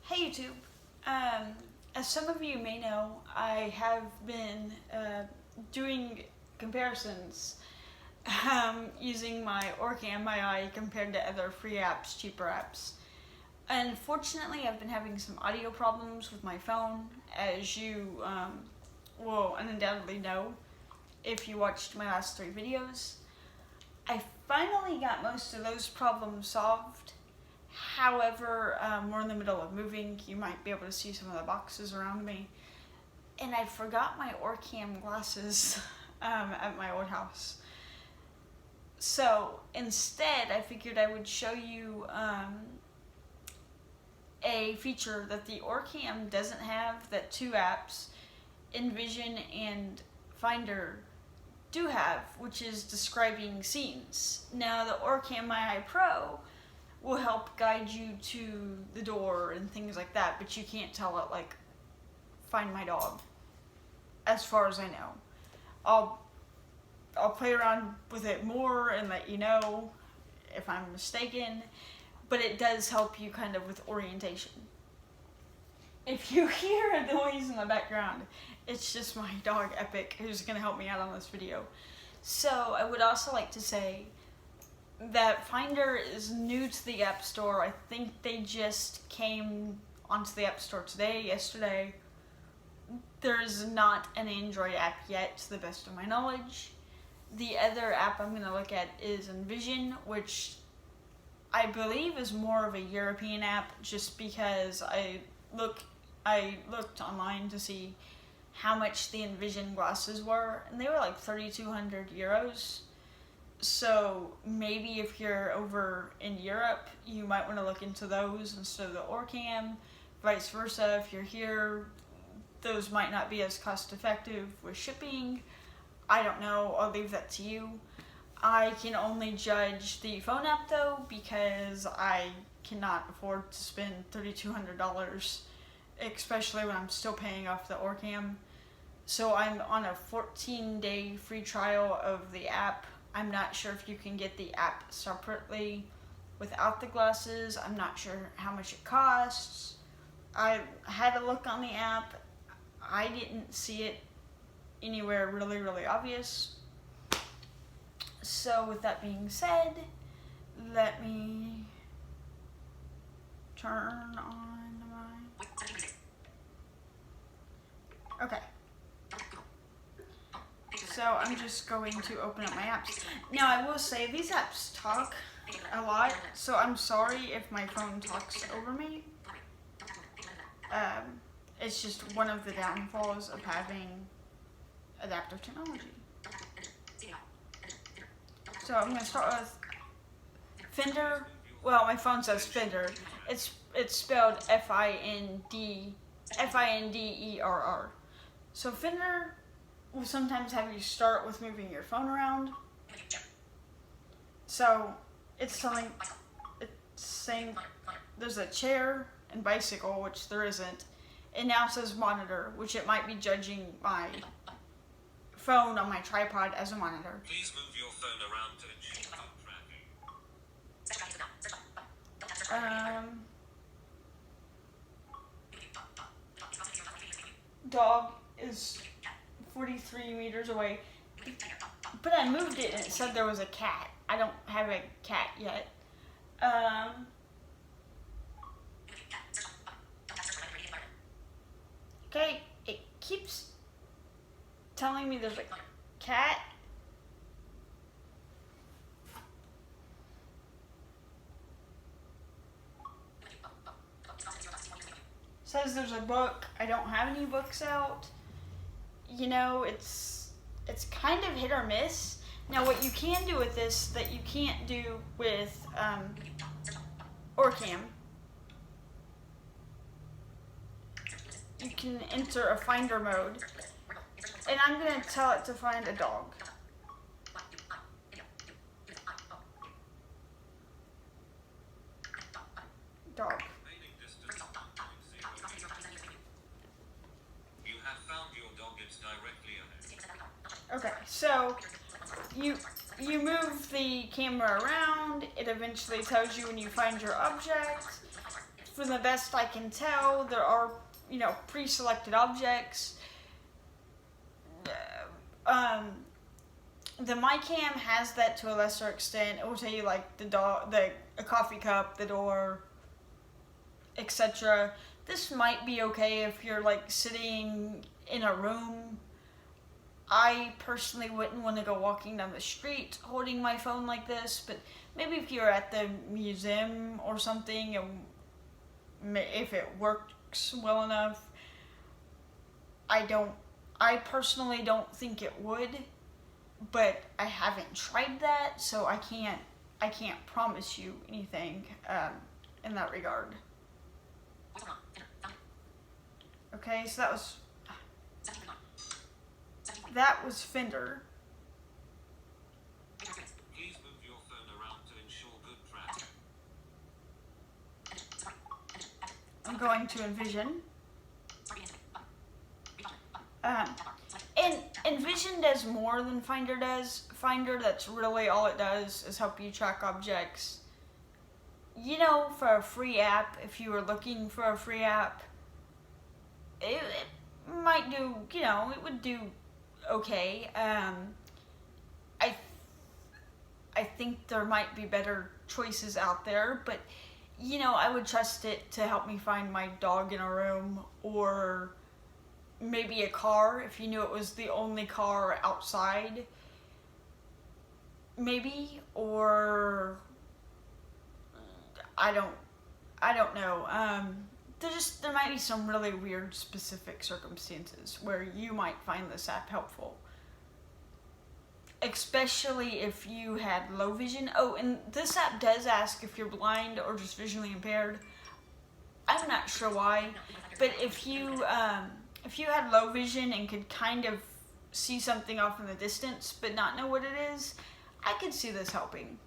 Hey YouTube, as some of you may know, I have been doing comparisons using my Orcam, my eye, compared to other free apps, cheaper apps. Unfortunately, I've been having some audio problems with my phone, as you will undoubtedly know if you watched my last 3 videos. I finally got most of those problems solved. However, we're in the middle of moving. You might be able to see some of the boxes around me. And I forgot my Orcam glasses at my old house. So instead, I figured I would show you a feature that the Orcam doesn't have that 2 apps, Envision and Finderr, do have, which is describing scenes. Now the Orcam My Eye Pro will help guide you to the door and things like that, but you can't tell it, like, find my dog, as far as I know. I'll play around with it more and let you know if I'm mistaken, but it does help you kind of with orientation. If you hear a noise in the background, it's just my dog Epic, who's going to help me out on this video. So I would also like to say that Finderr is new to the App Store. I think they just came onto the App Store today, yesterday. There's not an Android app yet, to the best of my knowledge. The other app I'm going to look at is Envision, which I believe is more of a European app, just because I looked online to see how much the Envision glasses were, and they were like 3,200 euros. So maybe if you're over in Europe, you might want to look into those instead of the Orcam. Vice versa, if you're here, those might not be as cost effective with shipping. I don't know, I'll leave that to you. I can only judge the phone app though, because I cannot afford to spend $3,200, especially when I'm still paying off the Orcam. So I'm on a 14-day free trial of the app. I'm not sure if you can get the app separately without the glasses. I'm not sure how much it costs. I had a look on the app. I didn't see it anywhere really obvious. So with that being said, let me turn on my... Okay. So I'm just going to open up my apps. Now I will say these apps talk a lot, so I'm sorry if my phone talks over me. It's just one of the downfalls of having adaptive technology. So I'm going to start with Finderr. Well, my phone says Finderr. It's spelled Finderr. So Finderr will sometimes have you start with moving your phone around. So it's saying there's a chair and bicycle, which there isn't. It now says monitor, which it might be judging my phone on my tripod as a monitor. Please move your phone around to achieve tracking. Dog is 43 meters away, but I moved it and it said there was a cat. I don't have a cat yet. Okay, it keeps telling me there's a cat. Says there's a book. I don't have any books out. You know, it's kind of hit or miss. Now what you can do with this that you can't do with Orcam, you can enter a Finderr mode, and I'm going to tell it to find a dog. Dog. You have found your dog. It's directly ahead. Okay, so you move the camera around. It eventually tells you when you find your object. from the best I can tell, there are, pre-selected objects. The MyCam has that to a lesser extent. It will tell you like a coffee cup, the door, etc. This might be okay if you're like sitting in a room. I personally wouldn't want to go walking down the street holding my phone like this, but maybe if you're at the museum or something, and if it works well enough. I personally don't think it would, but I haven't tried that, so I can't promise you anything in that regard. Okay, so that was Finderr. Please move your phone around to ensure good track. I'm going to Envision. And Envision does more than Finderr does. Finderr, that's really all it does, is help you track objects. For a free app, if you were looking for a free app, it might do, it would do okay. I think there might be better choices out there, but, I would trust it to help me find my dog in a room, or maybe a car, if you knew it was the only car outside, maybe, or I don't know. There might be some really weird specific circumstances where you might find this app helpful. Especially if you had low vision. Oh, and this app does ask if you're blind or just visually impaired. I'm not sure why, but if you had low vision and could kind of see something off in the distance but not know what it is, I could see this helping.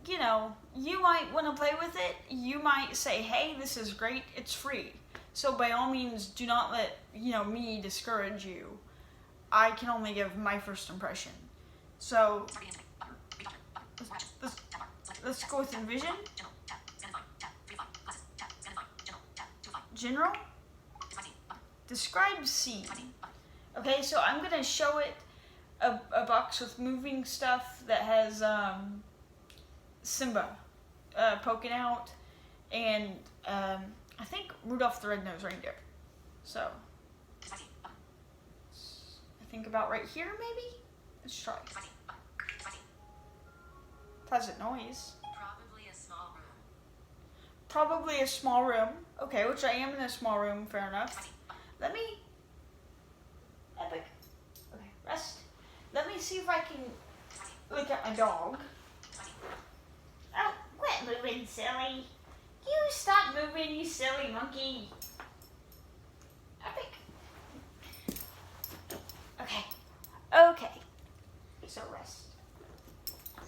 You might want to play with it. You might say, hey, this is great, it's free. So by all means, do not let, me discourage you. I can only give my first impression. So, let's go with Envision. General. Describe scene. Okay, so I'm going to show it a box with moving stuff that has Simba poking out, and I think Rudolph the Red-Nosed Reindeer. So, I think about right here, maybe? Let's try. Pleasant noise. Probably a small room. Probably a small room. Okay, which I am in a small room, fair enough. Let me... Epic. Okay, rest. Let me see if I can look at my dog. Oh, quit moving, silly. You stop moving, you silly monkey. Epic. Okay. Okay. So rest.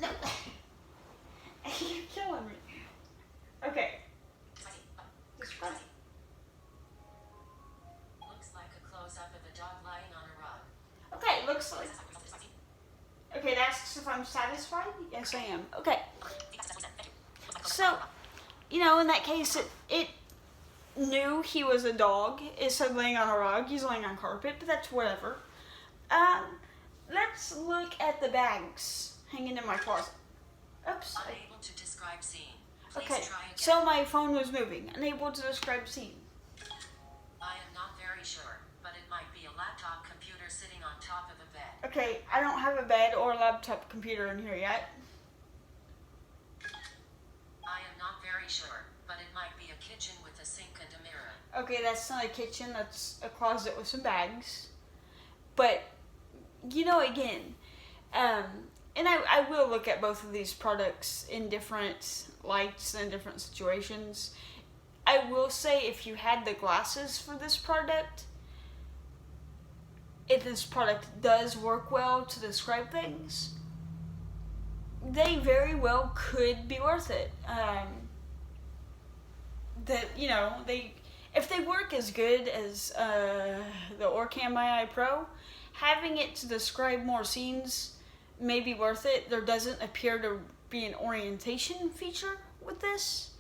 No. You're killing me. Okay. Describe. Looks like a close-up of a dog lying on a rug. Okay, looks like... Okay, it asks if I'm satisfied? Yes, I am. Okay. So, in that case, it knew he was a dog. It said laying on a rug. He's laying on carpet, but that's whatever. Let's look at the bags hanging in my closet. Oops. Unable to describe scene. Please Okay, try again. so my phone was moving. Unable to describe scene. I am not very sure, but it might be a laptop computer sitting on top of a bed. Okay, I don't have a bed or a laptop computer in here yet. I am not very sure, but it might be a kitchen with a sink and a mirror. Okay, that's not a kitchen, that's a closet with some bags. But, again, and I will look at both of these products in different lights and different situations. I will say if you had the glasses for this product, if this product does work well to describe things, they very well could be worth it. If they work as good as the Orcam AI Pro, having it to describe more scenes may be worth it. There doesn't appear to be an orientation feature with this.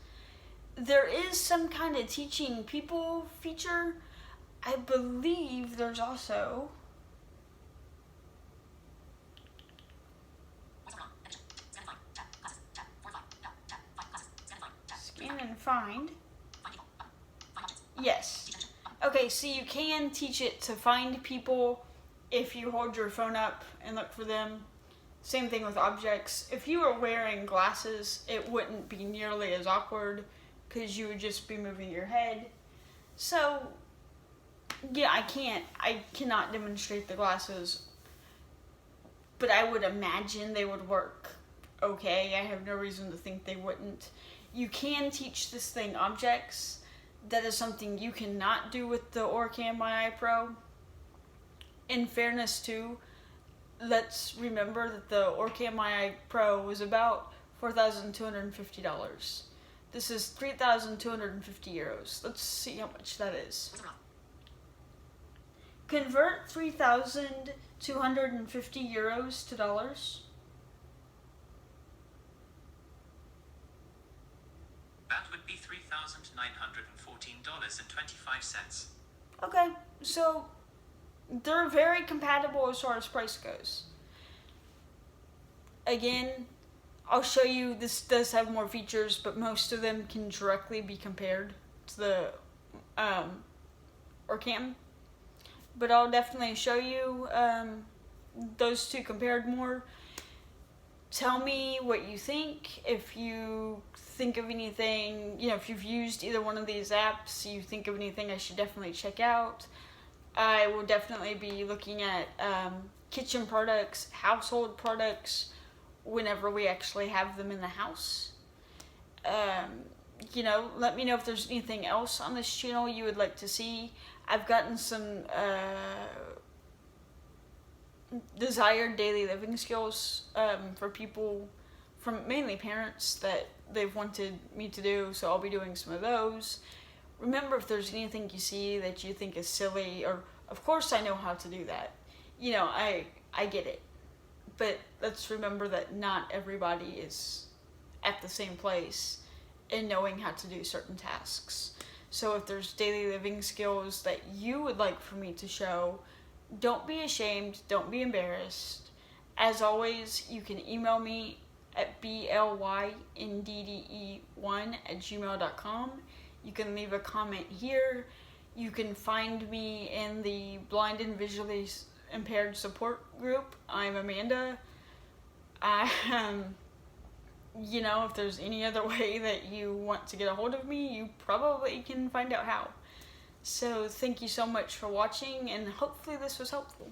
there is some kind of teaching people feature. I believe there's also scan and find. Yes. Okay, so you can teach it to find people if you hold your phone up and look for them. Same thing with objects. If you were wearing glasses, it wouldn't be nearly as awkward because you would just be moving your head. So, yeah, I cannot demonstrate the glasses, but I would imagine they would work okay. I have no reason to think they wouldn't. You can teach this thing objects. That is something you cannot do with the Orcam My Eye Pro. In fairness too, let's remember that the Orcam My Eye Pro was about $4,250. This is 3,250 euros. Let's see how much that is. Convert 3,250 euros to dollars. That would be $3,914.25. Okay, so they're very compatible as far as price goes. Again, I'll show you, this does have more features, but most of them can directly be compared to the Orcam. But I'll definitely show you those two compared more. Tell me what you think. If you think of anything, if you've used either one of these apps, you think of anything I should definitely check out. I will definitely be looking at kitchen products, household products, whenever we actually have them in the house. Let me know if there's anything else on this channel you would like to see. I've gotten some desired daily living skills for people, from mainly parents, that they've wanted me to do, so I'll be doing some of those. Remember, if there's anything you see that you think is silly, or of course I know how to do that. I get it. But let's remember that not everybody is at the same place in knowing how to do certain tasks. So if there's daily living skills that you would like for me to show, don't be ashamed, don't be embarrassed. As always, you can email me at blyndd1@gmail.com. You can leave a comment here. You can find me in the blind and visually impaired support group. I'm Amanda. If there's any other way that you want to get a hold of me, you probably can find out how. So thank you so much for watching, and hopefully this was helpful.